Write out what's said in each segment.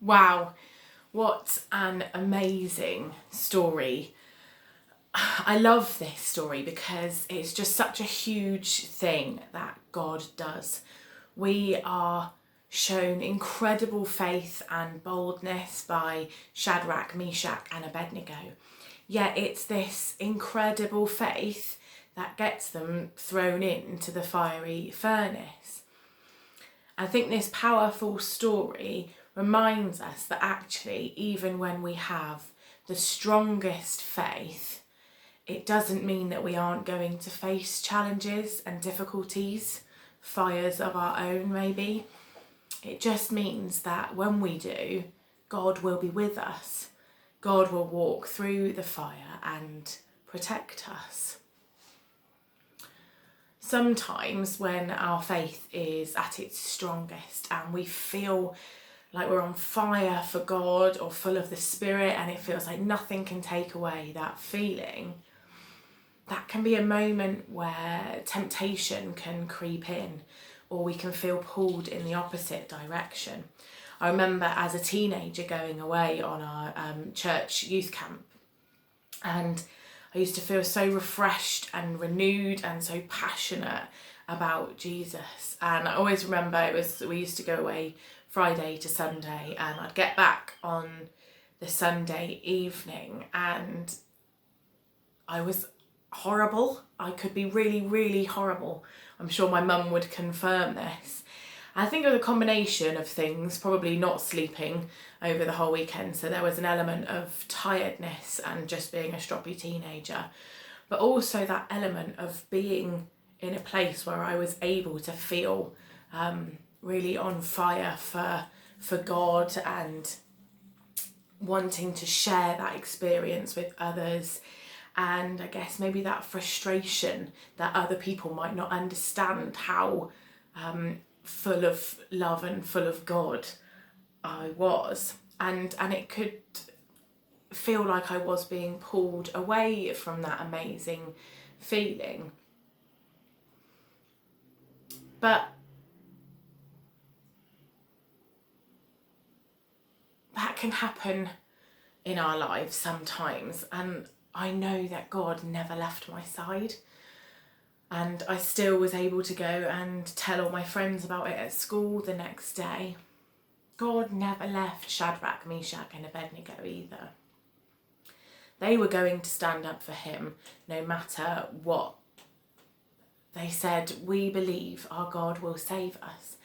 Wow, what an amazing story. I love this story because it's just such a huge thing that God does. We are shown incredible faith and boldness by Shadrach, Meshach and Abednego. Yet it's this incredible faith that gets them thrown into the fiery furnace. I think this powerful story reminds us that actually, even when we have the strongest faith, it doesn't mean that we aren't going to face challenges and difficulties, fires of our own maybe. It just means that when we do, God will be with us. God will walk through the fire and protect us. Sometimes when our faith is at its strongest and we feel like we're on fire for God or full of the Spirit and it feels like nothing can take away that feeling, that can be a moment where temptation can creep in or we can feel pulled in the opposite direction. I remember as a teenager going away on our church youth camp, and I used to feel so refreshed and renewed and so passionate about Jesus. And I always remember we used to go away Friday to Sunday, and I'd get back on the Sunday evening and I was horrible. I could be really, really horrible. I'm sure my mum would confirm this. I think it was a combination of things, probably not sleeping over the whole weekend, so there was an element of tiredness and just being a stroppy teenager, but also that element of being in a place where I was able to feel really on fire for God and wanting to share that experience with others. And I guess maybe that frustration that other people might not understand how full of love and full of God I was. And it could feel like I was being pulled away from that amazing feeling. But that can happen in our lives sometimes, and I know that God never left my side, and I still was able to go and tell all my friends about it at school the next day. God never left Shadrach, Meshach and Abednego either. They were going to stand up for him no matter what. They said, we believe our God will save us,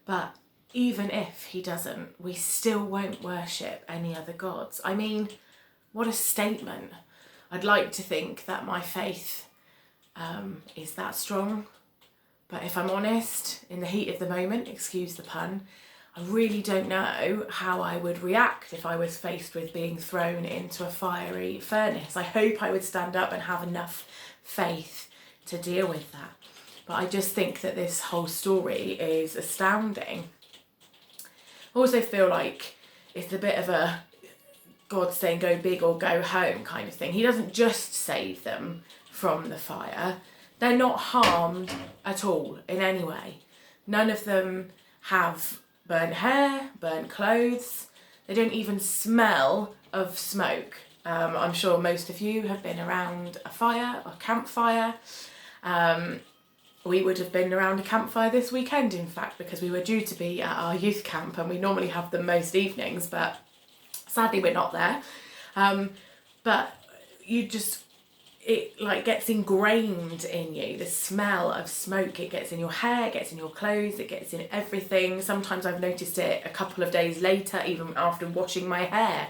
but even if he doesn't, we still won't worship any other gods. I mean, what a statement. I'd like to think that my faith is that strong, but if I'm honest, in the heat of the moment, excuse the pun, I really don't know how I would react if I was faced with being thrown into a fiery furnace. I hope I would stand up and have enough faith to deal with that. But I just think that this whole story is astounding. I also feel like it's a bit of a God saying go big or go home kind of thing. He doesn't just save them from the fire. They're not harmed at all in any way. None of them have burnt hair, burnt clothes. They don't even smell of smoke. I'm sure most of you have been around a fire, a campfire. We would have been around a campfire this weekend, in fact, because we were due to be at our youth camp and we normally have them most evenings, but sadly we're not there. But it like gets ingrained in you, the smell of smoke. It gets in your hair, it gets in your clothes, it gets in everything. Sometimes I've noticed it a couple of days later, even after washing my hair,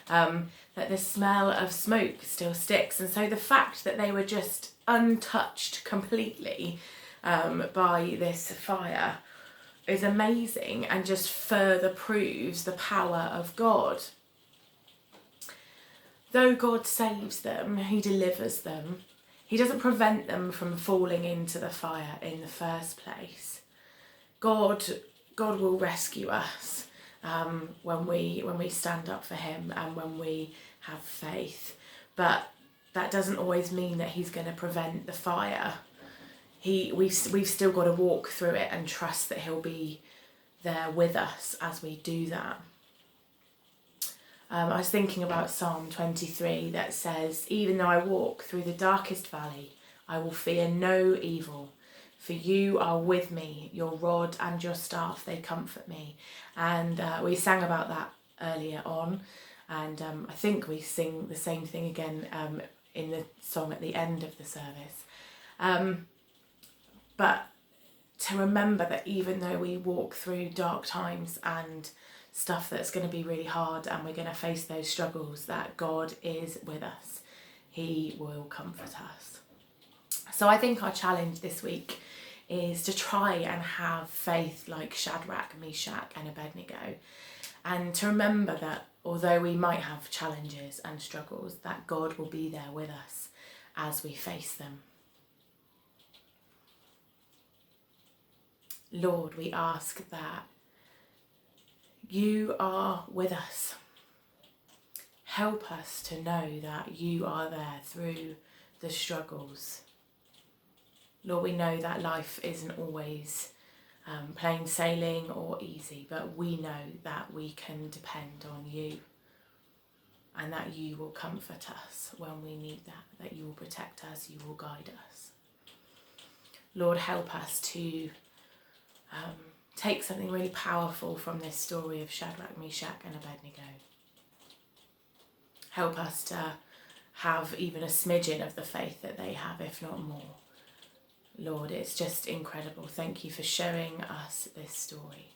that the smell of smoke still sticks. And so the fact that they were just untouched completely by this fire is amazing and just further proves the power of God. Though God saves them, he delivers them. He doesn't prevent them from falling into the fire in the first place. God will rescue us when we stand up for him and when we have faith. But that doesn't always mean that he's going to prevent the fire. We've still got to walk through it and trust that he'll be there with us as we do that. I was thinking about Psalm 23 that says, even though I walk through the darkest valley, I will fear no evil, for you are with me, your rod and your staff, they comfort me. And we sang about that earlier on, and I think we sing the same thing again in the song at the end of the service. But to remember that even though we walk through dark times and stuff that's going to be really hard and we're going to face those struggles, that God is with us. He will comfort us. So I think our challenge this week is to try and have faith like Shadrach, Meshach and Abednego, and to remember that although we might have challenges and struggles, that God will be there with us as we face them. Lord, we ask that you are with us. Help us to know that you are there through the struggles. Lord, we know that life isn't always plain sailing or easy, but we know that we can depend on you and that you will comfort us when we need that you will protect us, you will guide us. Lord, help us to take something really powerful from this story of Shadrach, Meshach and Abednego. Help us to have even a smidgen of the faith that they have, if not more. Lord, it's just incredible. Thank you for showing us this story.